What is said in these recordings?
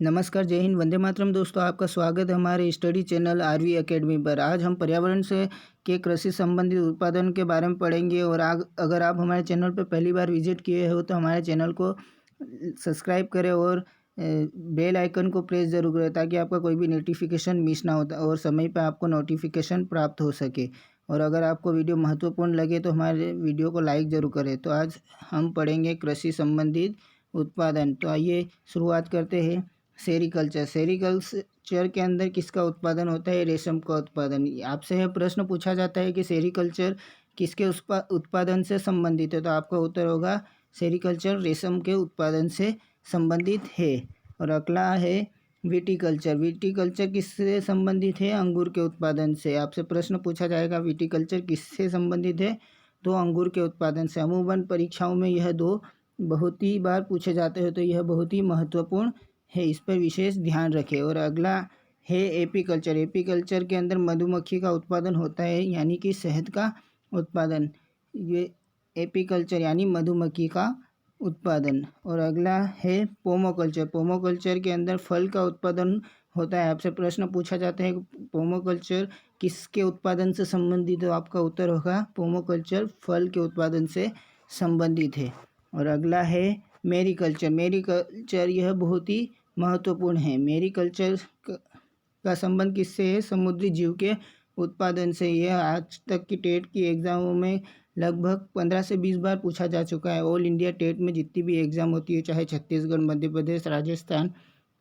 नमस्कार, जय हिंद, वंदे मातरम। दोस्तों, आपका स्वागत है हमारे स्टडी चैनल आरवी एकेडमी पर। आज हम पर्यावरण से के कृषि संबंधित उत्पादन के बारे में पढ़ेंगे। और अगर आप हमारे चैनल पर पहली बार विजिट किए हो तो हमारे चैनल को सब्सक्राइब करें और बेल आइकन को प्रेस जरूर करें ताकि आपका कोई भी नोटिफिकेशन मिस ना होता और समय पर आपको नोटिफिकेशन प्राप्त हो सके। और अगर आपको वीडियो महत्वपूर्ण लगे तो हमारे वीडियो को लाइक ज़रूर करें। तो आज हम पढ़ेंगे कृषि संबंधित उत्पादन। तो आइए शुरुआत करते हैं। सेरीकल्चर के अंदर किसका उत्पादन होता है? रेशम का उत्पादन। आपसे यह प्रश्न पूछा जाता है कि सेरीकल्चर किसके उत्पादन से संबंधित है, तो आपका उत्तर होगा सेरीकल्चर रेशम के उत्पादन से संबंधित है। और अगला है विटीकल्चर। विटीकल्चर किससे संबंधित है? अंगूर के उत्पादन से। आपसे प्रश्न पूछा जाएगा विटीकल्चर किससे संबंधित है, तो अंगूर के उत्पादन से। अमूमन परीक्षाओं में यह दो बहुत ही बार पूछे जाते हैं, तो यह बहुत ही महत्वपूर्ण है, इस पर विशेष ध्यान रखें। और अगला है एपीकल्चर। एपीकल्चर के अंदर मधुमक्खी का उत्पादन होता है, यानी कि शहद का उत्पादन। ये एपीकल्चर यानी मधुमक्खी का उत्पादन। और अगला है पोमोकल्चर। पोमोकल्चर के अंदर फल का उत्पादन होता है। आपसे प्रश्न पूछा जाता है पोमोकल्चर किसके उत्पादन से संबंधित है, तो आपका उत्तर होगा पोमोकल्चर फल के उत्पादन से संबंधित है। और अगला है मेरीकल्चर। मेरीकल्चर यह बहुत ही महत्वपूर्ण है। मेरीकल्चर का संबंध किससे है? समुद्री जीव के उत्पादन से। यह आज तक की टेट की एग्ज़ामों में लगभग 15 से 20 बार पूछा जा चुका है। ऑल इंडिया टेट में जितनी भी एग्ज़ाम होती है, चाहे छत्तीसगढ़, मध्य प्रदेश, राजस्थान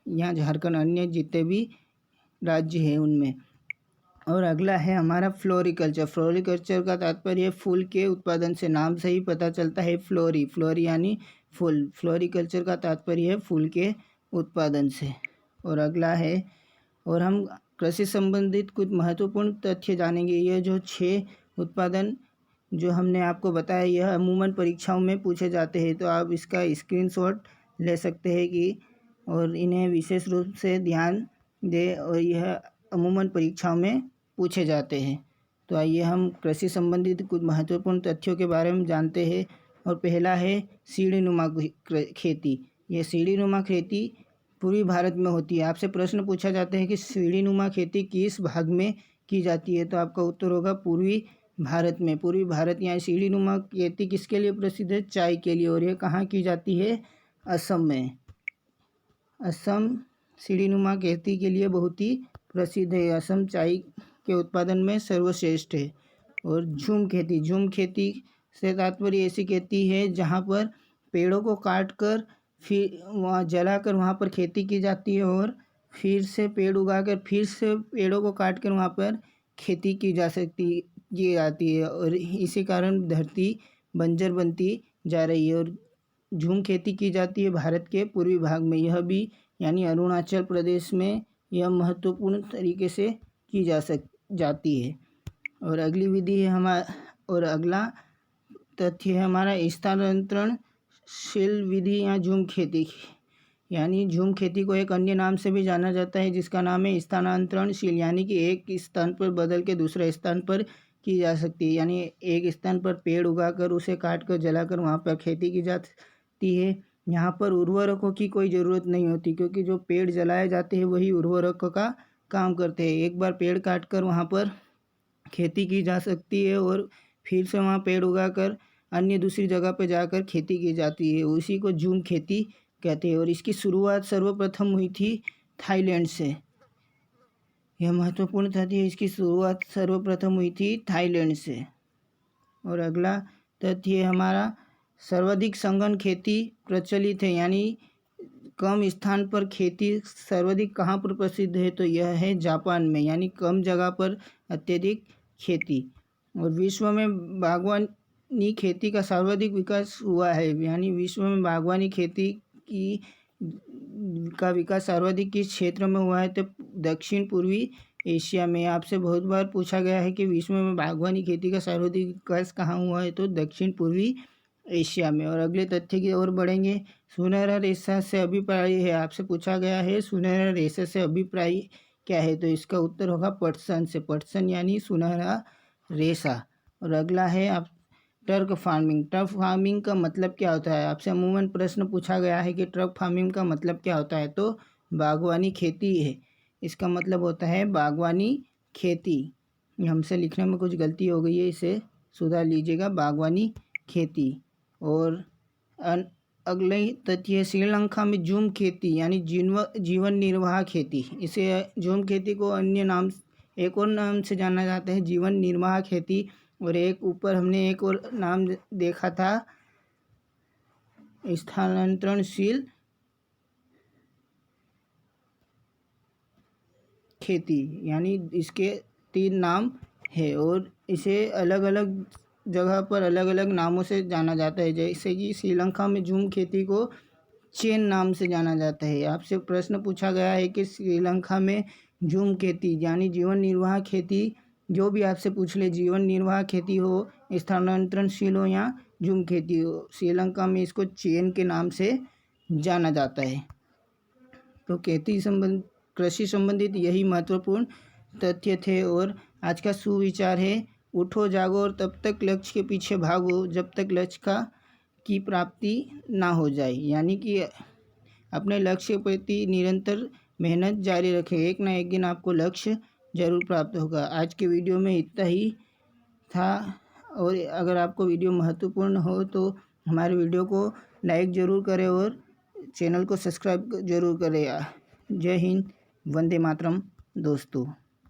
या झारखंड, अन्य जितने भी राज्य हैं उनमें। और अगला है हमारा फ्लोरिकल्चर। फ्लोरिकल्चर का तात्पर्य फूल के उत्पादन से। नाम से ही पता चलता है फ्लोरी यानी फूल। फ्लोरिकल्चर का तात्पर्य है फूल के उत्पादन से। और अगला है, और हम कृषि संबंधित कुछ महत्वपूर्ण तथ्य जानेंगे। यह जो 6 उत्पादन जो हमने आपको बताया, यह अमूमन परीक्षाओं में पूछे जाते हैं, तो आप इसका स्क्रीनशॉट ले सकते हैं कि और इन्हें विशेष रूप से ध्यान दें, और यह अमूमन परीक्षाओं में पूछे जाते हैं। तो आइए हम कृषि संबंधित कुछ महत्वपूर्ण तथ्यों के बारे में जानते हैं। और पहला है सीढ़ीनुमा खेती। यह सीढ़ीनुमा खेती पूर्वी भारत में होती है। आपसे प्रश्न पूछा जाता है कि सीढ़ीनुमा खेती किस भाग में की जाती है, तो आपका उत्तर होगा पूर्वी भारत में। पूर्वी भारत यहाँ सीढ़ीनुमा खेती किसके लिए प्रसिद्ध है? चाय के लिए। और यह कहाँ की जाती है? असम में। असम सीढ़ीनुमा खेती के लिए बहुत ही प्रसिद्ध है। असम चाय के उत्पादन में सर्वश्रेष्ठ है। और झूम खेती से तात्पर्य ऐसी खेती है जहाँ पर पेड़ों को काट कर फिर वहाँ जलाकर वहाँ पर खेती की जाती है, और फिर से पेड़ उगाकर फिर से पेड़ों को काट कर वहाँ पर खेती की जाती है, और इसी कारण धरती बंजर बनती जा रही है। और झूम खेती की जाती है भारत के पूर्वी भाग में, यह भी यानी अरुणाचल प्रदेश में यह महत्वपूर्ण तरीके से की जाती है। और अगली विधि है और अगला तथ्य है हमारा स्थानांतरणशील विधि या झूम खेती। यानी झूम खेती को एक अन्य नाम से भी जाना जाता है, जिसका नाम है स्थानांतरणशील, यानी कि एक स्थान पर बदल के दूसरे स्थान पर की जा सकती है। यानी एक स्थान पर पेड़ उगाकर उसे काट कर जलाकर वहाँ पर खेती की जाती है। यहाँ पर उर्वरकों की कोई ज़रूरत नहीं होती, क्योंकि जो पेड़ जलाए जाते हैं वही उर्वरकों का काम करते हैं। एक बार पेड़ काट कर वहाँ पर खेती की जा सकती है, और फिर से वहाँ पेड़ उगाकर अन्य दूसरी जगह पर जाकर खेती की जाती है। उसी को झूम खेती कहते हैं। और इसकी शुरुआत सर्वप्रथम हुई थी थाईलैंड से। यह महत्वपूर्ण तथ्य है, इसकी शुरुआत सर्वप्रथम हुई थी थाईलैंड से। और अगला तथ्य हमारा सर्वाधिक सघन खेती प्रचलित है। यानी कम स्थान पर खेती सर्वाधिक कहाँ पर प्रसिद्ध है, तो यह है जापान में। यानी कम जगह पर अत्यधिक खेती। और विश्व में बागवानी खेती का सर्वाधिक विकास हुआ है। यानी विश्व में बागवानी खेती का विकास सर्वाधिक किस क्षेत्र में हुआ है, तो दक्षिण पूर्वी एशिया में। आपसे बहुत बार पूछा गया है कि विश्व में बागवानी खेती का सर्वाधिक विकास कहाँ हुआ है, तो दक्षिण पूर्वी एशिया में। और अगले तथ्य की ओर बढ़ेंगे। सुनहरा रेशा से अभिप्राय है। आपसे पूछा गया है सुनहरा रेशा से अभिप्राय क्या है, तो इसका उत्तर होगा पटसन से। पटसन यानी सुनहरा रेशा। और अगला है आप ट्रक फार्मिंग। ट्रक फार्मिंग का मतलब क्या होता है? आपसे अमूमन प्रश्न पूछा गया है कि ट्रक फार्मिंग का मतलब क्या होता है, तो बागवानी खेती है। इसका मतलब होता है बागवानी खेती। ये हमसे लिखने में कुछ गलती हो गई है, इसे सुधार लीजिएगा, बागवानी खेती। और अगले तथ्य है श्रीलंका में झूम खेती यानी जीवन निर्वाह खेती। इसे झूम खेती को अन्य नाम, एक और नाम से जाना जाता है, जीवन निर्वाह खेती। और एक ऊपर हमने एक और नाम देखा था, स्थानांतरणशील खेती, यानी इसके 3 नाम है और इसे अलग अलग जगह पर अलग अलग नामों से जाना जाता है। जैसे कि श्रीलंका में झूम खेती को चेन नाम से जाना जाता है। आपसे प्रश्न पूछा गया है कि श्रीलंका में झूम खेती यानी जीवन निर्वाह खेती, जो भी आपसे पूछ ले, जीवन निर्वाह खेती हो, स्थानांतरणशील हो या झूम खेती हो, श्रीलंका में इसको चेन के नाम से जाना जाता है। तो कृषि संबंधित यही महत्वपूर्ण तथ्य थे। और आज का सुविचार है, उठो जागो और तब तक लक्ष्य के पीछे भागो जब तक लक्ष्य की प्राप्ति ना हो जाए। यानी कि अपने लक्ष्य के प्रति निरंतर मेहनत जारी रखें, एक ना एक दिन आपको लक्ष्य जरूर प्राप्त होगा। आज के वीडियो में इतना ही था। और अगर आपको वीडियो महत्वपूर्ण हो तो हमारे वीडियो को लाइक ज़रूर करें और चैनल को सब्सक्राइब ज़रूर करें। जय हिंद, वंदे मातरम दोस्तों।